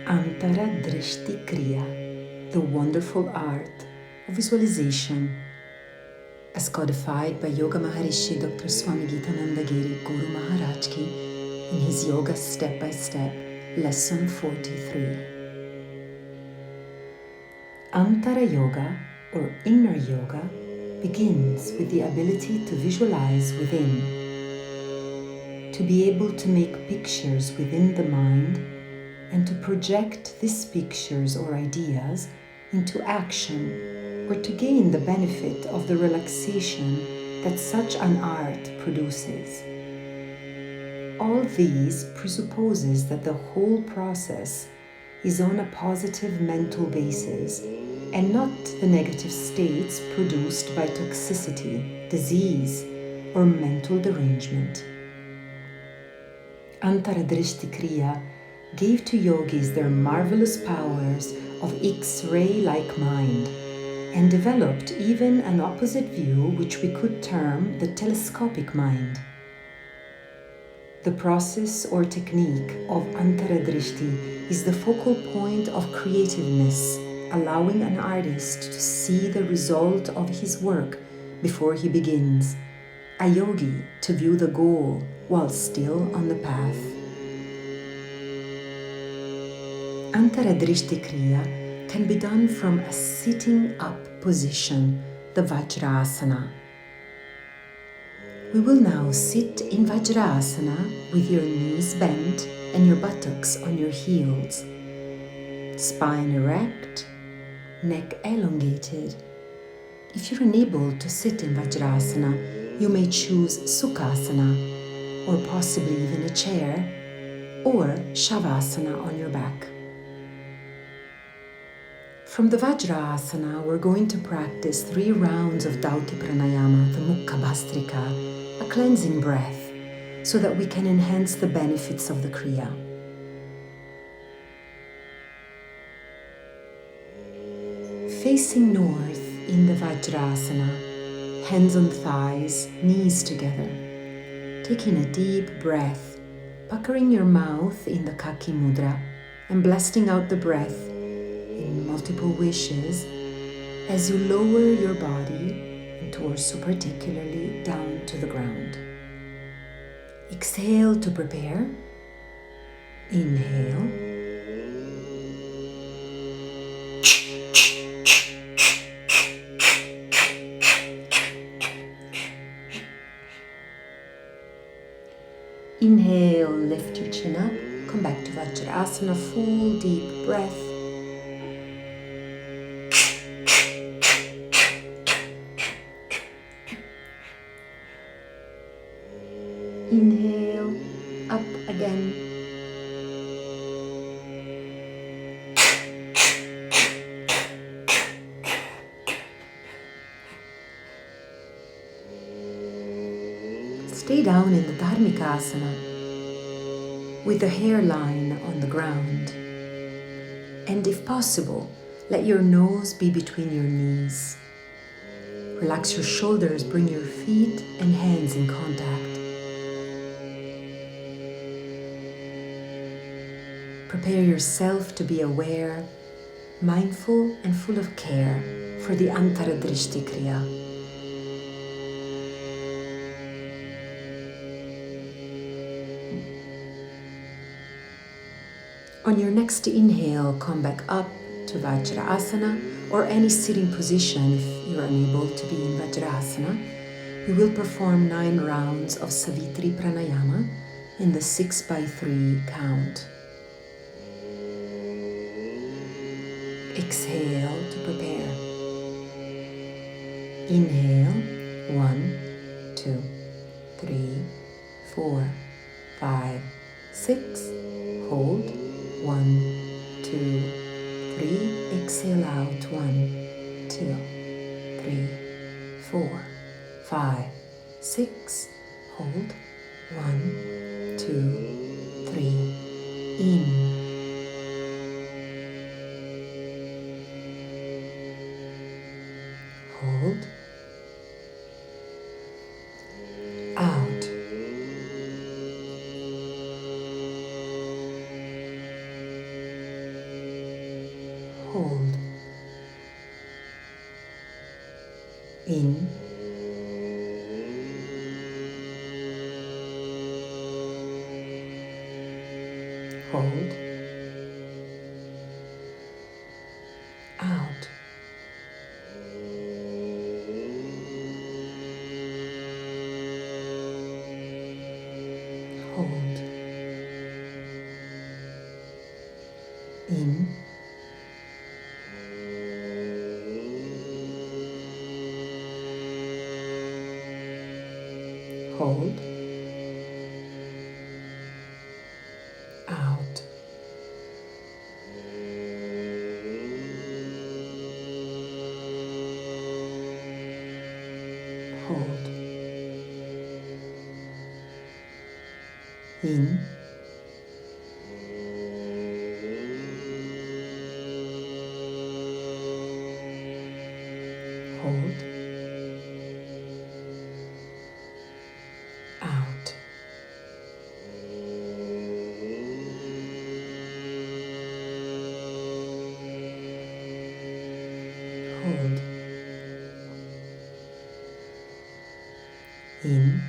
Antaradrishti Kriya, the wonderful art of visualization, as codified by Yogamaharishi Dr. Swami Gitananda Giri Guru Maharaj Ki in his Yoga Step by Step, Lesson 43. Antara Yoga, or inner yoga, begins with the ability to visualize within, to be able to make pictures within the mind and to project these pictures or ideas into action or to gain the benefit of the relaxation that such an art produces. All these presupposes that the whole process is on a positive mental basis and not the negative states produced by toxicity, disease, or mental derangement. Antaradrishti Kriya gave to yogis their marvelous powers of X-ray-like mind and developed even an opposite view which we could term the telescopic mind. The process or technique of Antaradrishti is the focal point of creativeness, allowing an artist to see the result of his work before he begins, a yogi to view the goal while still on the path. Antaradrishti Kriya can be done from a sitting up position, the Vajrasana. We will now sit in Vajrasana with your knees bent and your buttocks on your heels, spine erect, neck elongated. If you're unable to sit in Vajrasana, you may choose Sukhasana, or possibly even a chair, or Shavasana on your back. From the Vajrasana, we're going to practice 3 rounds of Dauti Pranayama, the Mukha Bhastrika, a cleansing breath, so that we can enhance the benefits of the Kriya. Facing north in the Vajrasana, hands on thighs, knees together. Taking a deep breath, puckering your mouth in the Kaki Mudra and blasting out the breath in multiple wishes as you lower your body and torso particularly down to the ground. Exhale to prepare. Inhale. Inhale, lift your chin up, come back to Vajrasana, full deep breath. Inhale, up again. Stay down in the Dharmikasana with the hairline on the ground. And if possible, let your nose be between your knees. Relax your shoulders, bring your feet and hands in contact. Prepare yourself to be aware, mindful and full of care for the Antaradrishti Kriya. On your next inhale, come back up to Vajrasana or any sitting position if you're unable to be in Vajrasana. We will perform 9 rounds of Savitri Pranayama in the 6x3 count. Exhale to prepare. Inhale, 1, 2, 3, 4, 5, 6. Hold, 1, 2, 3. Exhale out, 1, 2, 3, 4, 5, 6. Hold, 1, 2, 3. In. Hold. Out. hold. In, hold, out, hold, in, hold, out, hold, in, hold, out, hold, in,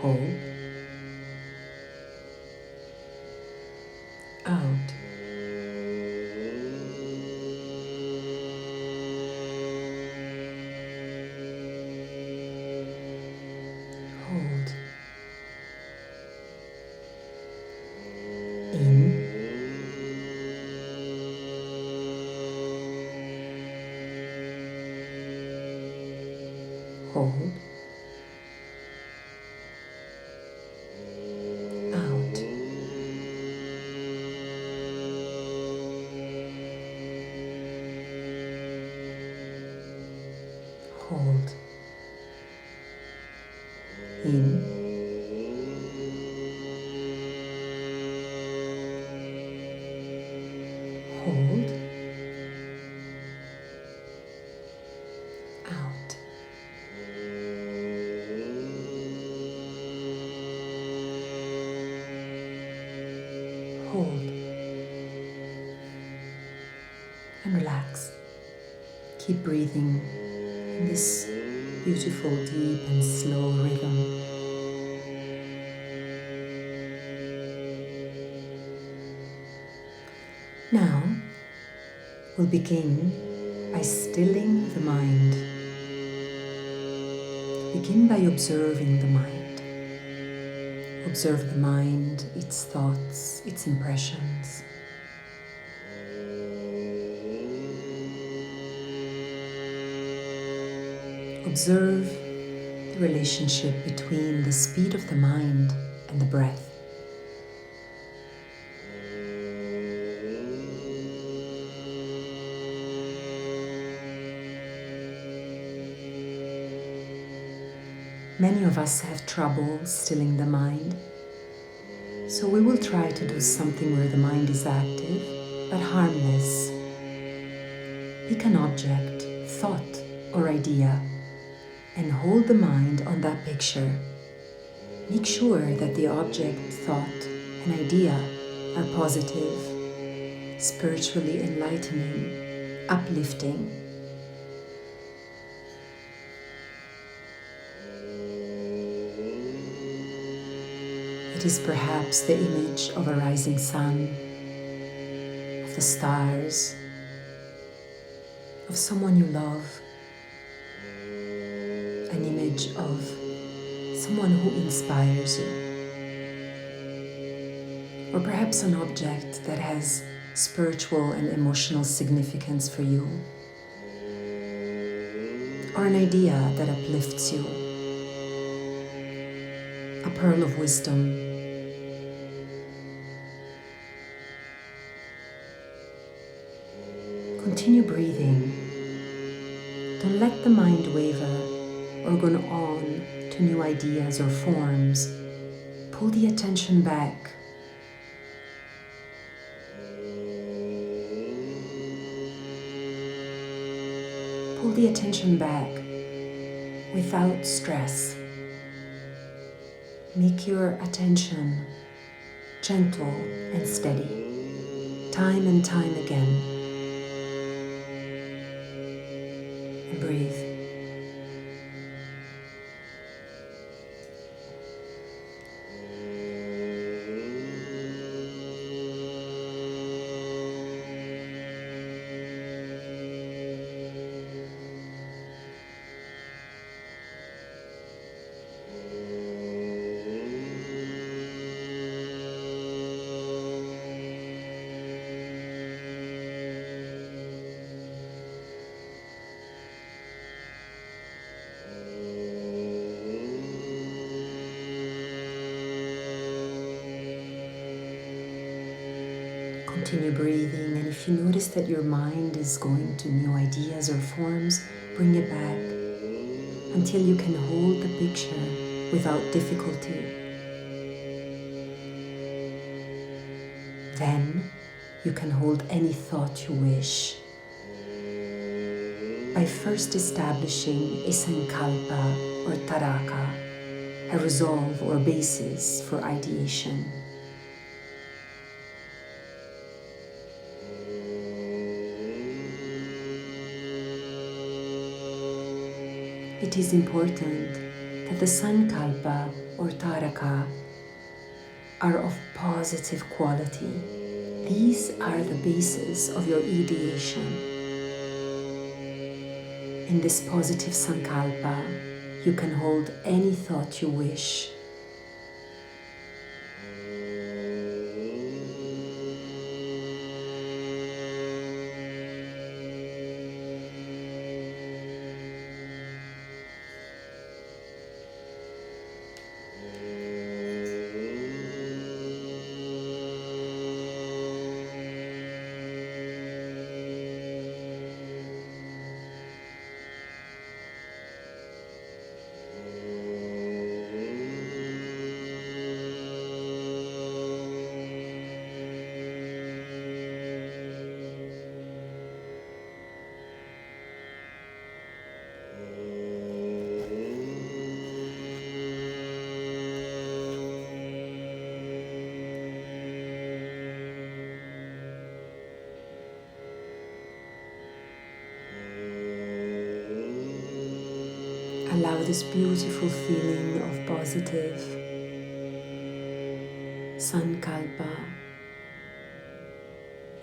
hold, out, hold, in, hold, out, hold, in, hold, out, hold, and relax. Keep breathing in this beautiful, deep and slow rhythm. Now, we'll begin by stilling the mind. Begin by observing the mind. Observe the mind, its thoughts, its impressions. Observe the relationship between the speed of the mind and the breath. Many of us have trouble stilling the mind, so we will try to do something where the mind is active but harmless. Pick an object, thought, or idea and hold the mind on that picture. Make sure that the object, thought, and idea are positive, spiritually enlightening, uplifting. It is perhaps the image of a rising sun, of the stars, of someone you love, an image of someone who inspires you, or perhaps an object that has spiritual and emotional significance for you, or an idea that uplifts you, a pearl of wisdom. Continue breathing. Don't let the mind waver or go on to new ideas or forms. Pull the attention back. Pull the attention back without stress. Make your attention gentle and steady, time and time again. And breathe. Continue breathing, and if you notice that your mind is going to new ideas or forms, bring it back until you can hold the picture without difficulty. Then you can hold any thought you wish by first establishing a sankalpa or taraka, a resolve or basis for ideation. It is important that the sankalpa or taraka are of positive quality. These are the basis of your ideation. In this positive sankalpa, you can hold any thought you wish. Allow this beautiful feeling of positive sankalpa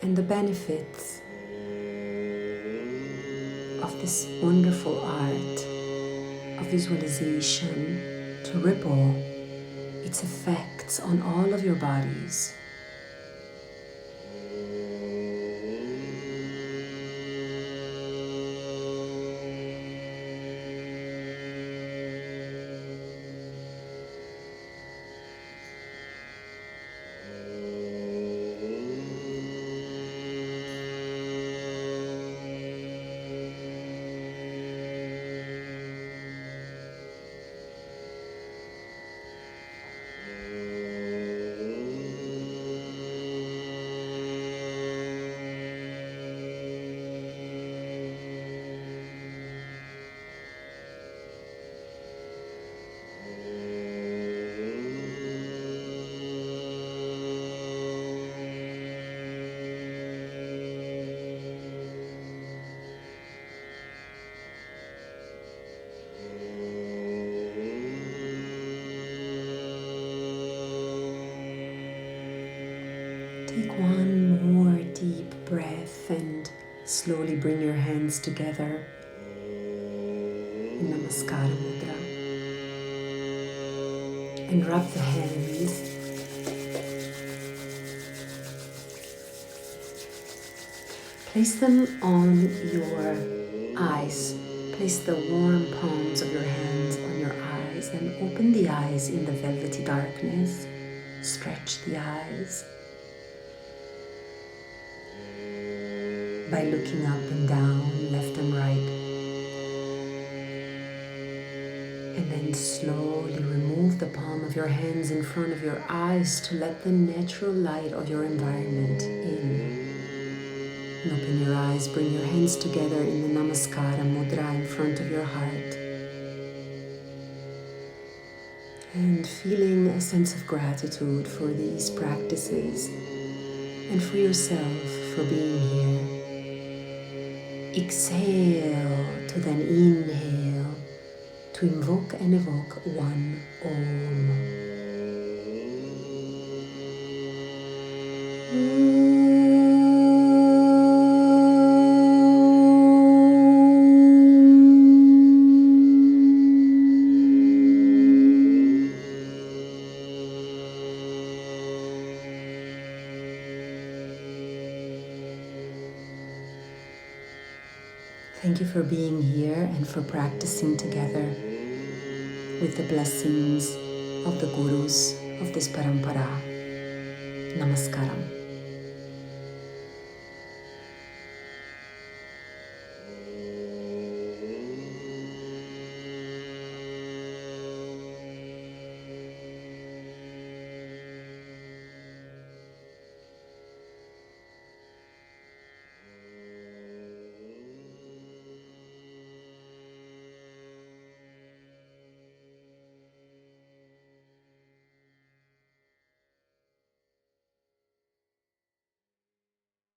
and the benefits of this wonderful art of visualization to ripple its effects on all of your bodies. Take one more deep breath and slowly bring your hands together in Namaskara Mudra. And rub the hands. Place them on your eyes. Place the warm palms of your hands on your eyes and open the eyes in the velvety darkness. Stretch the eyes by looking up and down, left and right. And then slowly remove the palm of your hands in front of your eyes to let the natural light of your environment in. And open your eyes, bring your hands together in the Namaskara Mudra in front of your heart. And feeling a sense of gratitude for these practices and for yourself for being here. Exhale to then inhale to invoke and evoke one Om. Thank you for being here and for practicing together with the blessings of the Gurus of this Parampara. Namaskaram.